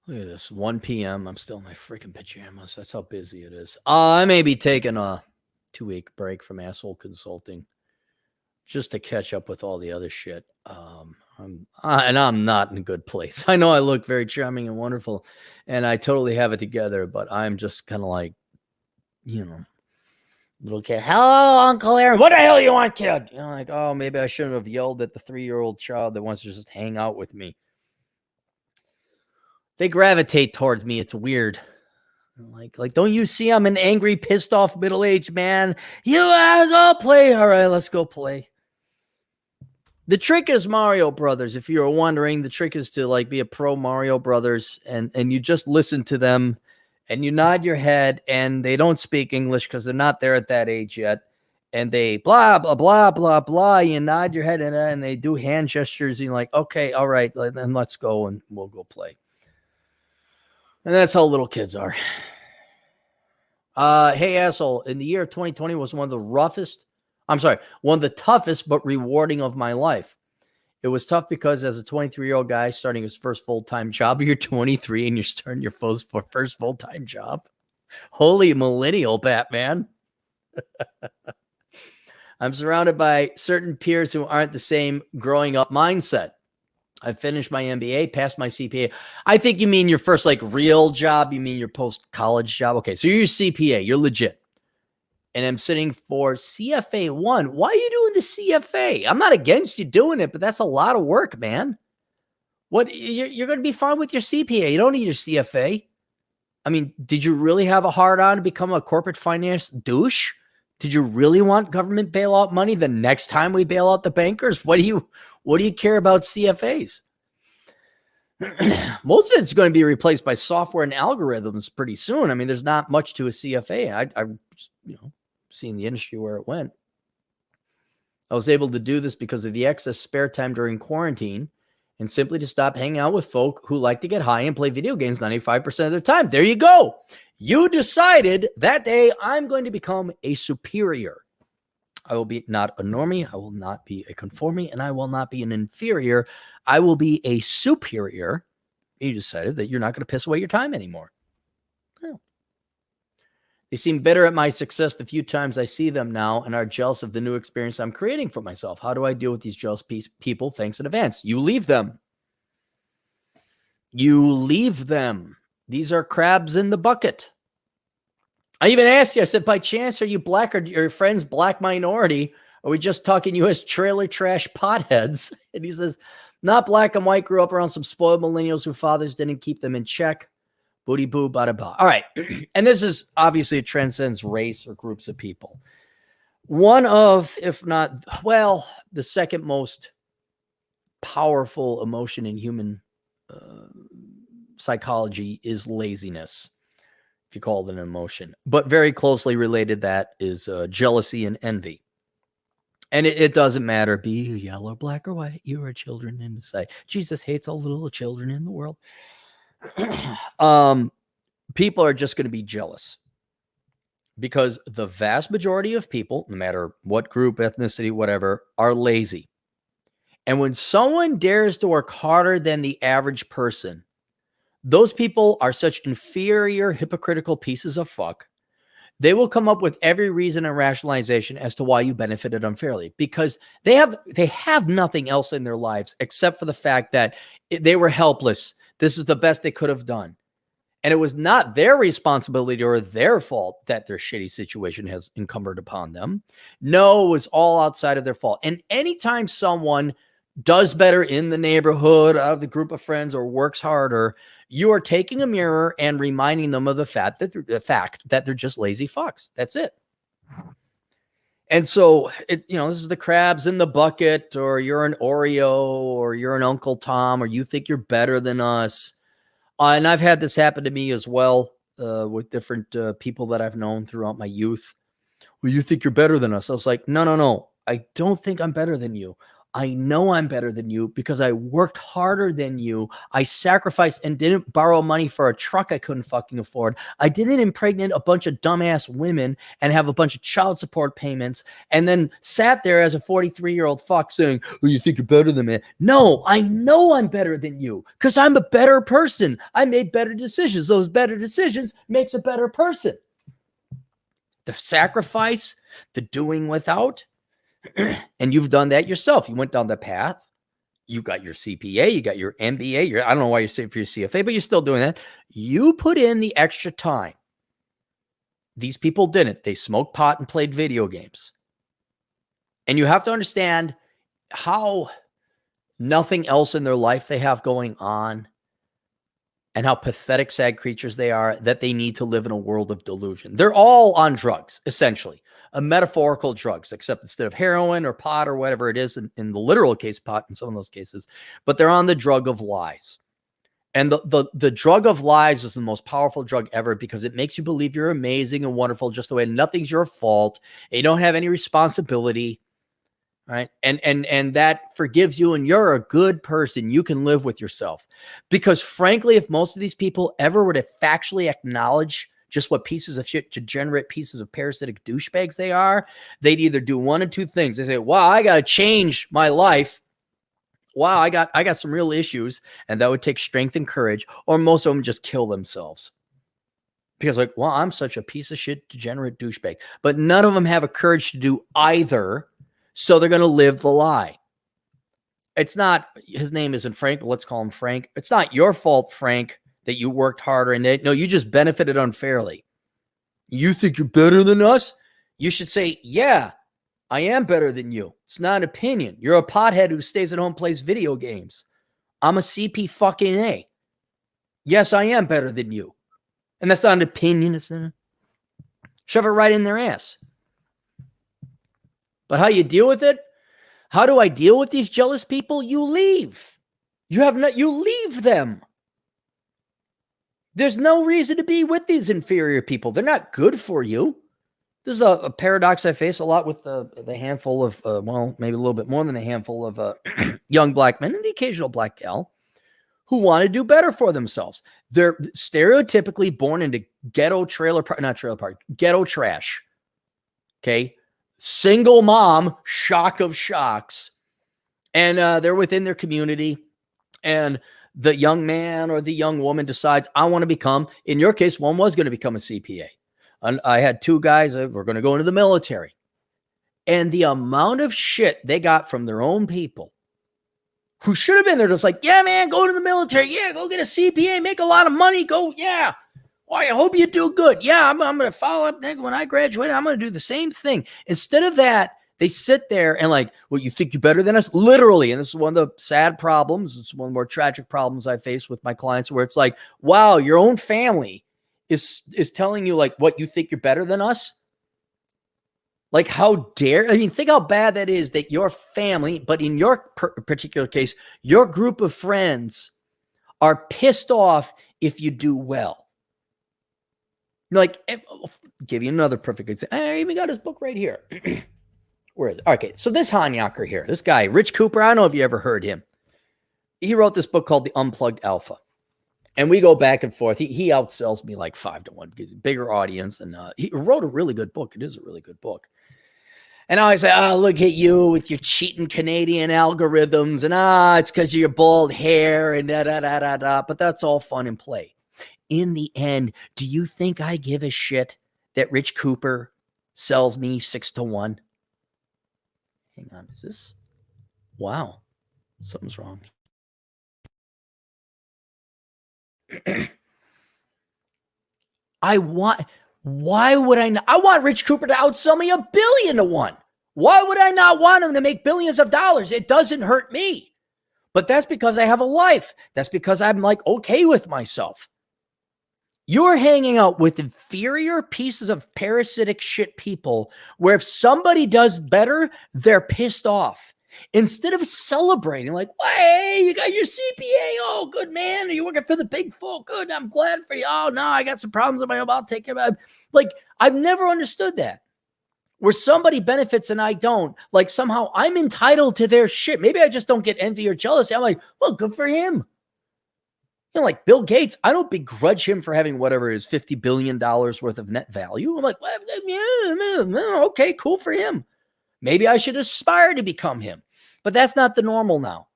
Look at this, 1 p.m. I'm still in my freaking pajamas. That's how busy it is. I may be taking a 2-week break from Asshole Consulting just to catch up with all the other shit. I'm not in a good place. I know I look very charming and wonderful, and I totally have it together, but I'm just kind of like, little kid. Hello, Uncle Aaron. What the hell you want, kid? Like, oh, maybe I shouldn't have yelled at the 3-year-old child that wants to just hang out with me. They gravitate towards me. It's weird. Like, don't you see I'm an angry, pissed off middle-aged man? You wanna go play? All right, let's go play. The trick is Mario Brothers. If you were wondering, the trick is to like be a pro Mario Brothers and you just listen to them and you nod your head, and they don't speak English because they're not there at that age yet. And they blah, blah, blah, blah, blah. You nod your head and they do hand gestures. And you're like, okay, all right, then let's go and we'll go play. And that's how little kids are. Hey, asshole, in the year 2020 was one of the toughest but rewarding of my life. It was tough because as a 23-year-old guy starting his first full-time job, you're 23 and you're starting your first full-time job. Holy millennial, Batman. I'm surrounded by certain peers who aren't the same growing up mindset. I finished my MBA, passed my CPA. I think you mean your first like real job. You mean your post-college job. Okay, so you're your CPA. You're legit. And I'm sitting for CFA 1. Why are you doing the CFA? I'm not against you doing it, but that's a lot of work, man. What you're going to be fine with your CPA. You don't need your CFA. I mean, did you really have a hard on to become a corporate finance douche? Did you really want government bailout money the next time we bail out the bankers? What do you care about CFAs? Most of it's going to be replaced by software and algorithms pretty soon. I mean, there's not much to a CFA. I seeing the industry where it went. I was able to do this because of the excess spare time during quarantine and simply to stop hanging out with folk who like to get high and play video games 95% of their time. There you go. You decided that day I'm going to become a superior. I will be not a normie. I will not be a conformie, and I will not be an inferior. I will be a superior. You decided that you're not going to piss away your time anymore. Oh. They seem bitter at my success the few times I see them now and are jealous of the new experience I'm creating for myself. How do I deal with these jealous people? Thanks in advance. You leave them. You leave them. These are crabs in the bucket. I even asked you, I said, by chance, are you black or your friends black minority? Are we just talking you as trailer trash potheads? And he says, not black and white, grew up around some spoiled millennials whose fathers didn't keep them in check. Booty boo, bada ba. All right. And this is obviously it transcends race or groups of people. One of, if not, well, the second most powerful emotion in human psychology is laziness, if you call it an emotion. But very closely related that is jealousy and envy. And it doesn't matter, be you yellow, black, or white, you are children in the sight. Jesus hates all the little children in the world. People are just going to be jealous because the vast majority of people, no matter what group, ethnicity, whatever, are lazy. And when someone dares to work harder than the average person, those people are such inferior, hypocritical pieces of fuck. They will come up with every reason and rationalization as to why you benefited unfairly because they have nothing else in their lives except for the fact that they were helpless. This is the best they could have done. And it was not their responsibility or their fault that their shitty situation has encumbered upon them. No, it was all outside of their fault. And anytime someone does better in the neighborhood, out of the group of friends, or works harder, you are taking a mirror and reminding them of the fact that they're just lazy fucks. That's it. And so, this is the crabs in the bucket, or you're an Oreo, or you're an Uncle Tom, or you think you're better than us. And I've had this happen to me as well with different people that I've known throughout my youth. Well, you think you're better than us. I was like, no. I don't think I'm better than you. I know I'm better than you because I worked harder than you. I sacrificed and didn't borrow money for a truck I couldn't fucking afford. I didn't impregnate a bunch of dumbass women and have a bunch of child support payments and then sat there as a 43-year-old fuck saying, oh, you think you're better than me? No, I know I'm better than you because I'm a better person. I made better decisions. Those better decisions makes a better person. The sacrifice, the doing without, and you've done that yourself. You went down the path. You got your CPA, you got your MBA. I don't know why you're saying for your CFA, but you're still doing that. You put in the extra time. These people didn't. They smoked pot and played video games. And you have to understand how nothing else in their life they have going on and how pathetic, sad creatures they are that they need to live in a world of delusion. They're all on drugs, essentially. A metaphorical drugs, except instead of heroin or pot or whatever it is, in the literal case, pot in some of those cases, but they're on the drug of lies. And the drug of lies is the most powerful drug ever because it makes you believe you're amazing and wonderful just the way nothing's your fault. You don't have any responsibility, right? And that forgives you and you're a good person. You can live with yourself. Because frankly, if most of these people ever were to factually acknowledge just what pieces of shit, degenerate pieces of parasitic douchebags they are, they'd either do one of two things. They say, wow, I got to change my life. Wow, I got some real issues. And that would take strength and courage. Or most of them just kill themselves. Because like, well, I'm such a piece of shit, degenerate douchebag. But none of them have a courage to do either. So they're going to live the lie. It's not, his name isn't Frank, but let's call him Frank. It's not your fault, Frank, that you worked harder and no, you just benefited unfairly. You think you're better than us? You should say, yeah, I am better than you. It's not an opinion. You're a pothead who stays at home, plays video games. I'm a CP fucking A. Yes, I am better than you. And that's not an opinion. It's not. Shove it right in their ass. But how you deal with it? How do I deal with these jealous people? You leave. You leave them. There's no reason to be with these inferior people. They're not good for you. This is a paradox I face a lot with the handful of, well, maybe a little bit more than a handful of young black men and the occasional black gal who want to do better for themselves. They're stereotypically born into ghetto ghetto trash. Okay. Single mom, shock of shocks. And they're within their community. And the young man or the young woman decides, I want to become, in your case, one was going to become a CPA. And I had two guys that were going to go into the military. And the amount of shit they got from their own people who should have been there just like, yeah, man, go to the military. Yeah, go get a CPA, make a lot of money. Go, yeah. Well, I hope you do good. Yeah, I'm going to follow up when I graduate. I'm going to do the same thing. Instead of that, they sit there and like, well, you think you're better than us? Literally. And this is one of the sad problems. It's one of the more tragic problems I face with my clients where it's like, wow, your own family is telling you like what you think you're better than us. Like how dare, I mean, think how bad that is that your family, but in your particular case, your group of friends are pissed off if you do well. Like, I'll give you another perfect example. I even got his book right here. Where is it? Okay, so this Hanyaker here, this guy, Rich Cooper, I don't know if you ever heard him. He wrote this book called The Unplugged Alpha. And we go back and forth. He outsells me like 5-1 because bigger audience. And he wrote a really good book. It is a really good book. And I always say, oh, look at you with your cheating Canadian algorithms. And it's because of your bald hair and da-da-da-da-da. But that's all fun and play. In the end, do you think I give a shit that Rich Cooper sells me 6-1? Hang on, is this? Wow, something's wrong. Why would I not? I want Rich Cooper to outsell me 1,000,000,000-1. Why would I not want him to make billions of dollars? It doesn't hurt me. But that's because I have a life. That's because I'm like okay with myself. You're hanging out with inferior pieces of parasitic shit people where if somebody does better, they're pissed off. Instead of celebrating, like, hey, you got your CPA. Oh, good, man. Are you working for the big folk? Good. I'm glad for you. Oh, no, I got some problems in my home. I'll take care of it. Like, I've never understood that. where somebody benefits and I don't. Like somehow I'm entitled to their shit. Maybe I just don't get envy or jealousy. I'm like, well, good for him. You know, like Bill Gates, I don't begrudge him for having whatever is $50 billion worth of net value. I'm like, well, yeah, okay, cool for him. Maybe I should aspire to become him. But that's not the normal now.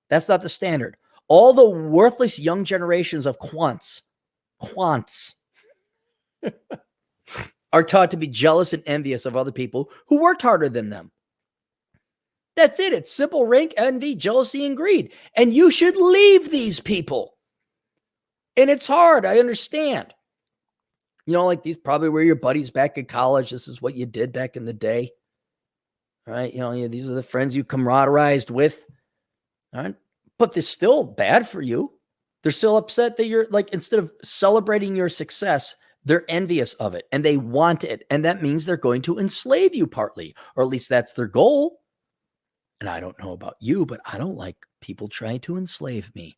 That's not the standard. All the worthless young generations of quants are taught to be jealous and envious of other people who worked harder than them. That's it. It's simple rank, envy, jealousy, and greed. And you should leave these people. And it's hard. I understand. You know, like these probably were your buddies back in college. This is what you did back in the day. All right. You know, these are the friends you camaraderized with. All right. But they're still bad for you. They're still upset that you're like, instead of celebrating your success, they're envious of it and they want it. And that means they're going to enslave you partly, or at least that's their goal. And I don't know about you, but I don't like people trying to enslave me.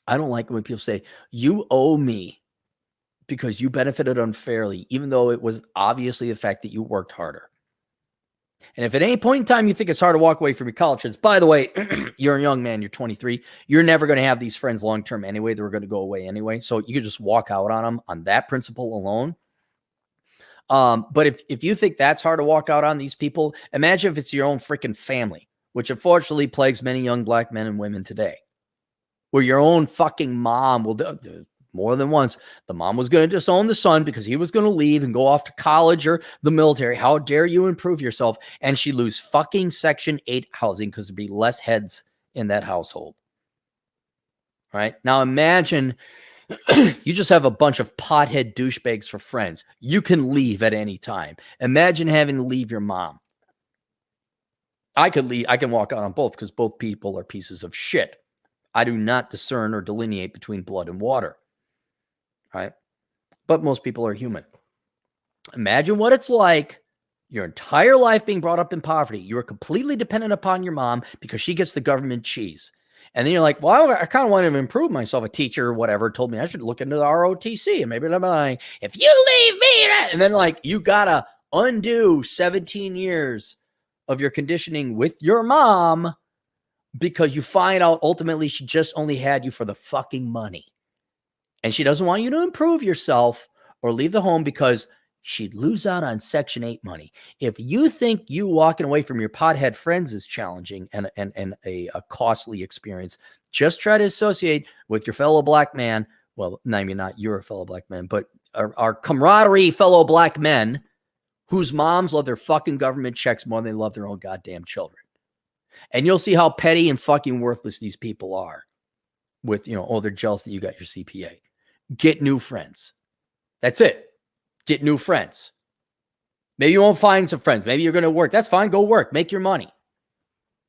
I don't like when people say, you owe me because you benefited unfairly, even though it was obviously the fact that you worked harder. And if at any point in time you think it's hard to walk away from your college friends, by the way, you're a young man, you're 23, you're never going to have these friends long-term anyway. They're going to go away anyway. So you could just walk out on them on that principle alone. But if you think that's hard to walk out on these people, imagine if it's your own freaking family, which unfortunately plagues many young black men and women today. Where your own fucking mom will do more than once. The mom was going to disown the son because he was going to leave and go off to college or the military. How dare you improve yourself? And she lose fucking Section 8 housing because there'd be less heads in that household. All right. Now imagine you just have a bunch of pothead douchebags for friends. You can leave at any time. Imagine having to leave your mom. I could leave. I can walk out on both because both people are pieces of shit. I do not discern or delineate between blood and water, right? But most people are human. Imagine what it's like your entire life being brought up in poverty. You are completely dependent upon your mom because she gets the government cheese. And then you're like, well, I kind of want to improve myself. A teacher or whatever told me I should look into the ROTC. And maybe I'm like, if you leave me, and then like you got to undo 17 years of your conditioning with your mom because you find out ultimately she just only had you for the fucking money. And she doesn't want you to improve yourself or leave the home because she'd lose out on Section 8 money. If you think you walking away from your pothead friends is challenging and a costly experience, just try to associate with your fellow black man. Well, maybe not your fellow black man, but our camaraderie fellow black men whose moms love their fucking government checks more than they love their own goddamn children. And you'll see how petty and fucking worthless these people are with, you know, oh, they're jealous that you got your CPA. Get new friends. That's it. Get new friends. Maybe you won't find some friends. Maybe you're going to work. That's fine. Go work. Make your money.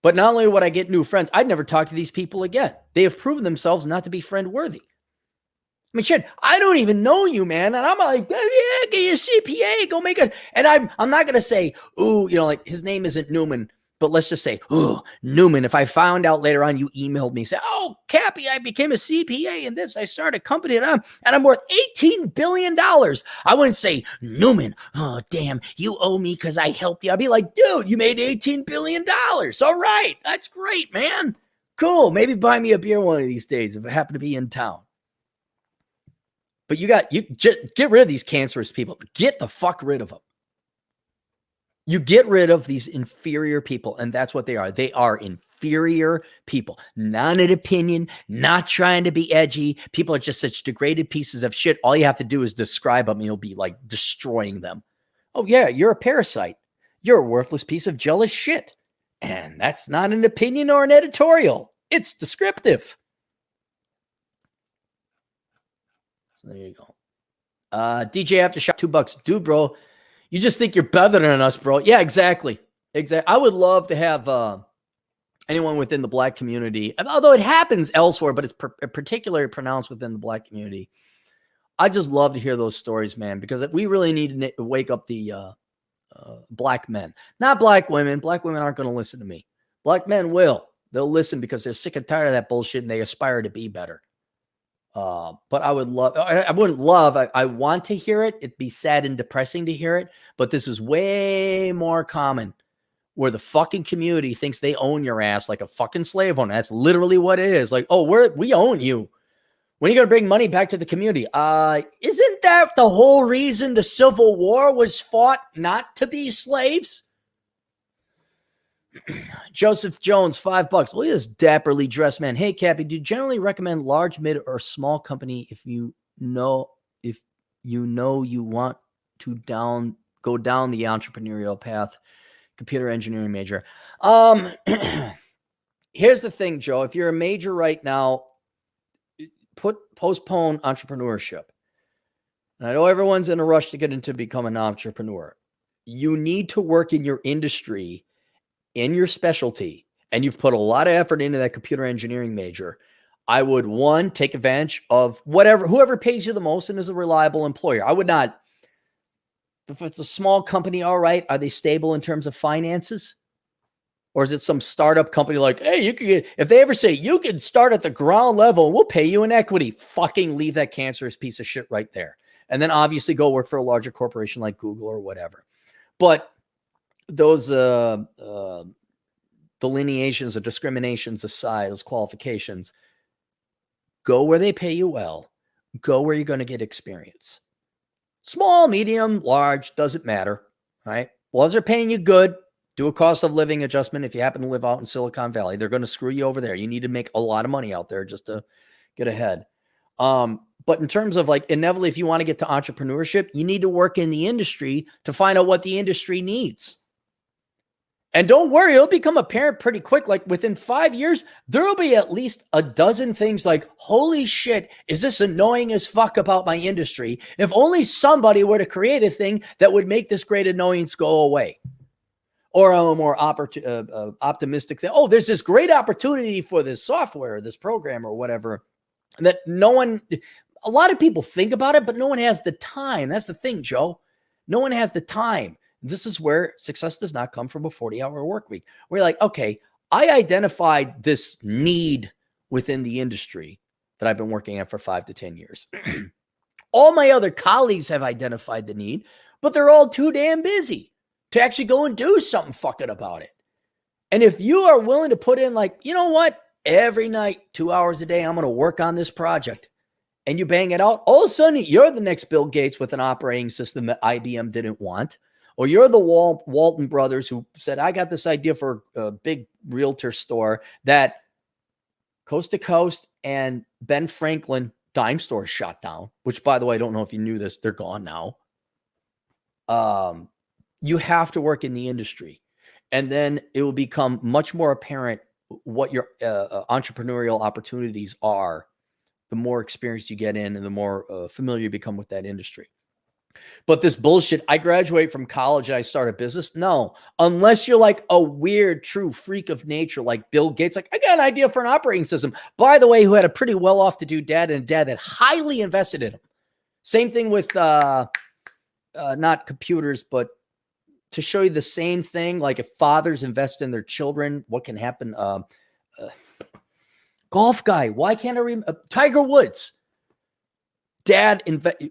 But not only would I get new friends, I'd never talk to these people again. They have proven themselves not to be friend worthy. I mean, shit, I don't even know you, man. And I'm like, yeah, get your CPA, go make it. And I'm not going to say, ooh, you know, like his name isn't Newman, but let's just say, ooh, Newman. If I found out later on you emailed me, say, oh, Cappy, I became a CPA in this. I started a company and I'm worth $18 billion. I wouldn't say, Newman, oh, damn, you owe me because I helped you. I'd be like, dude, you made $18 billion. All right. That's great, man. Cool. Maybe buy me a beer one of these days if I happen to be in town. But you just get rid of these cancerous people. Get the fuck rid of them. You get rid of these inferior people, and that's what they are. They are inferior people. Not an opinion, not trying to be edgy. People are just such degraded pieces of shit. All you have to do is describe them, and you'll be like destroying them. Oh, yeah, you're a parasite. You're a worthless piece of jealous shit. And that's not an opinion or an editorial. It's descriptive. There you go. DJ Aftershock, $2. Dude, bro, you just think you're better than us, bro. Yeah, exactly. I would love to have anyone within the black community, although it happens elsewhere, but it's particularly pronounced within the black community. I just love to hear those stories, man, because we really need to wake up the black men, not black women. Black women aren't going to listen to me. Black men will. They'll listen because they're sick and tired of that bullshit and they aspire to be better. But I would love, I wouldn't love, I want to hear it. It'd be sad and depressing to hear it, but this is way more common where the fucking community thinks they own your ass like a fucking slave owner. That's literally what it is. Like, oh, we own you. When are you going to bring money back to the community? Isn't that the whole reason the Civil War was fought not to be slaves? Joseph Jones, $5. Look at this dapperly dressed man. Hey, Cappy, do you generally recommend large, mid, or small company if you know you want to go down the entrepreneurial path? Computer engineering major. Here's the thing, Joe. If you're a major right now, postpone entrepreneurship. And I know everyone's in a rush to get into become an entrepreneur. You need to work in your industry, in your specialty, and you've put a lot of effort into that computer engineering major. I would, one, take advantage of whoever pays you the most and is a reliable employer. I would not. If it's a small company, all right, are they stable in terms of finances? Or is it some startup company like, hey, you can get, if they ever say you can start at the ground level, we'll pay you in equity, fucking leave that cancerous piece of shit right there. And then obviously go work for a larger corporation like Google or whatever. But those delineations or discriminations aside, those qualifications, go where they pay you well, go where you're going to get experience. Small, medium, large, doesn't matter, right? Well, as they're paying you good, do a cost of living adjustment. If you happen to live out in Silicon Valley, they're going to screw you over there. You need to make a lot of money out there just to get ahead. But in terms of like inevitably, if you want to get to entrepreneurship, you need to work in the industry to find out what the industry needs. And don't worry, it'll become apparent pretty quick. Like within 5 years, there'll be at least a dozen things like, holy shit, is this annoying as fuck about my industry? If only somebody were to create a thing that would make this great annoyance go away. Or a more optimistic thing. Oh, there's this great opportunity for this software, this program or whatever that a lot of people think about it, but no one has the time. That's the thing, Joe. No one has the time. This is where success does not come from a 40-hour work week. We're like, okay, I identified this need within the industry that I've been working at for 5 to 10 years. All my other colleagues have identified the need, but they're all too damn busy to actually go and do something fucking about it. And if you are willing to put in like, you know what, every night, 2 hours a day, I'm going to work on this project, and you bang it out, all of a sudden you're the next Bill Gates with an operating system that IBM didn't want. Or you're the Walton brothers who said, I got this idea for a big realtor store that Coast to Coast and Ben Franklin dime stores shot down, which, by the way, I don't know if you knew this. They're gone now. You have to work in the industry. And then it will become much more apparent what your entrepreneurial opportunities are, the more experience you get in and the more familiar you become with that industry. But this bullshit, I graduate from college and I start a business. No, unless you're like a weird, true freak of nature, like Bill Gates, like I got an idea for an operating system, by the way, who had a pretty well-off to do dad and a dad that highly invested in him. Same thing with not computers, but to show you the same thing, like if fathers invest in their children, what can happen? Golf guy, why can't I remember? Tiger Woods. Dad,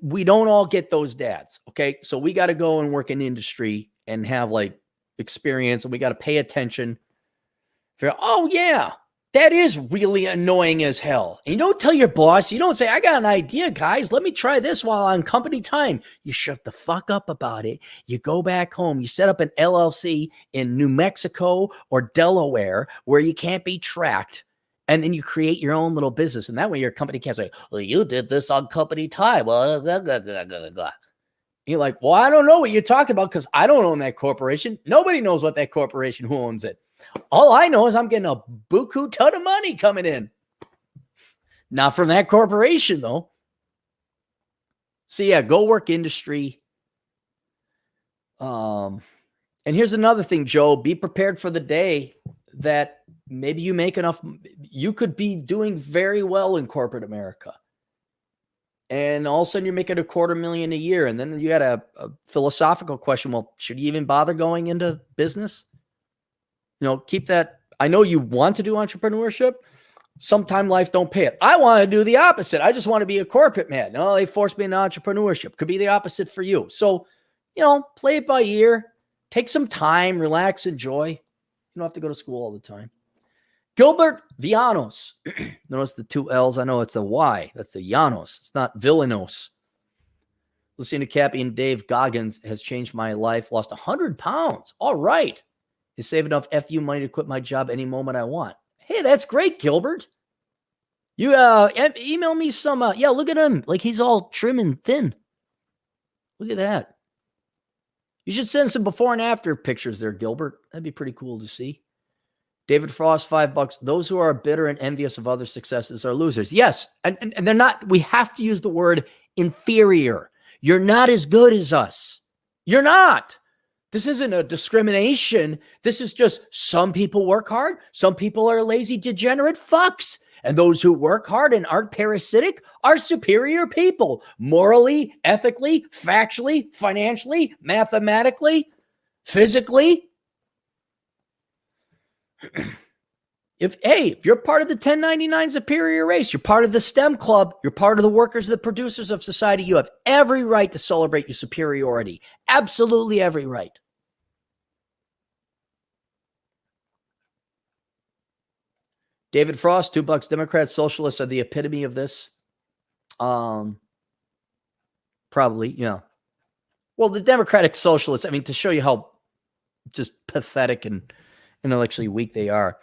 we don't all get those dads. Okay. So we got to go and work in industry and have like experience, and we got to pay attention. Oh yeah, that is really annoying as hell. And you don't tell your boss, you don't say, I got an idea, guys. Let me try this while on company time. You shut the fuck up about it. You go back home. You set up an LLC in New Mexico or Delaware where you can't be tracked. And then you create your own little business. And that way your company can't say, well, you did this on company time. Well, you're like, well, I don't know what you're talking about because I don't own that corporation. Nobody knows what that corporation, who owns it. All I know is I'm getting a buku ton of money coming in. Not from that corporation, though. So, yeah, go work industry. And here's another thing, Joe. Be prepared for the day that maybe you make enough. You could be doing very well in corporate America. And all of a sudden you're making $250,000 a year. And then you got a philosophical question. Well, should you even bother going into business? You know, keep that. I know you want to do entrepreneurship, Sometime life don't pay it. I want to do the opposite. I just want to be a corporate man. No, they forced me into entrepreneurship. Could be the opposite for you. So, play it by ear. Take some time, relax, enjoy. You don't have to go to school all the time. Gilbert Villanos. Notice the two L's. I know it's the Y. That's the Llanos. It's not Villanos. Listening to Cappy and Dave Goggins has changed my life. Lost 100 pounds. All right. Is save enough FU money to quit my job any moment I want. Hey, that's great, Gilbert. You email me some. Look at him. Like he's all trim and thin. Look at that. You should send some before and after pictures there, Gilbert. That'd be pretty cool to see. David Frost, $5. Those who are bitter and envious of other successes are losers. Yes, and they're not. We have to use the word inferior. You're not as good as us. You're not. This isn't a discrimination. This is just some people work hard. Some people are lazy, degenerate fucks. And those who work hard and aren't parasitic are superior people. Morally, ethically, factually, financially, mathematically, physically. If you're part of the 1099 superior race, you're part of the STEM club, you're part of the workers, the producers of society, you have every right to celebrate your superiority. Absolutely every right. David Frost, $2. Democrats, socialists are the epitome of this. Probably, Well, the Democratic Socialists, to show you how just pathetic and intellectually weak they are.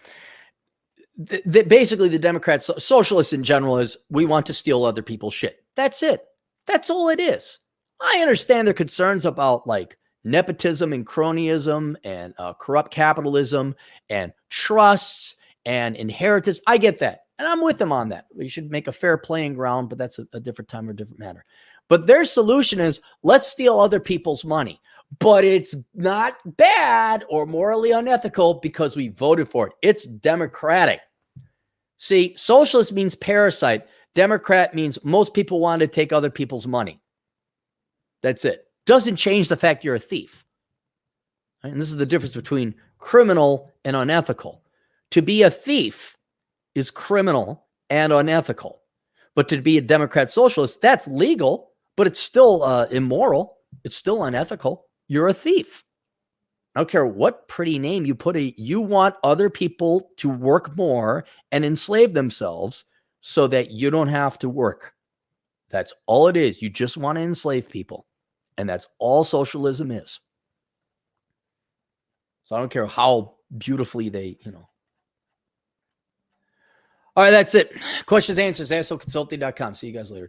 Basically, the Democrats, socialists in general, is we want to steal other people's shit. That's it. That's all it is. I understand their concerns about like nepotism and cronyism and corrupt capitalism and trusts and inheritance. I get that. And I'm with them on that. We should make a fair playing ground, but that's a different time or different matter. But their solution is let's steal other people's money. But it's not bad or morally unethical because we voted for it. It's democratic. See, socialist means parasite. Democrat means most people want to take other people's money. That's it. Doesn't change the fact you're a thief. And this is the difference between criminal and unethical. To be a thief is criminal and unethical. But to be a Democrat socialist, that's legal, but it's still immoral. It's still unethical. You're a thief. I don't care what pretty name you put. You want other people to work more and enslave themselves so that you don't have to work. That's all it is. You just want to enslave people. And that's all socialism is. So I don't care how beautifully they, All right, that's it. Questions, answers, ASOconsulting.com. See you guys later, too.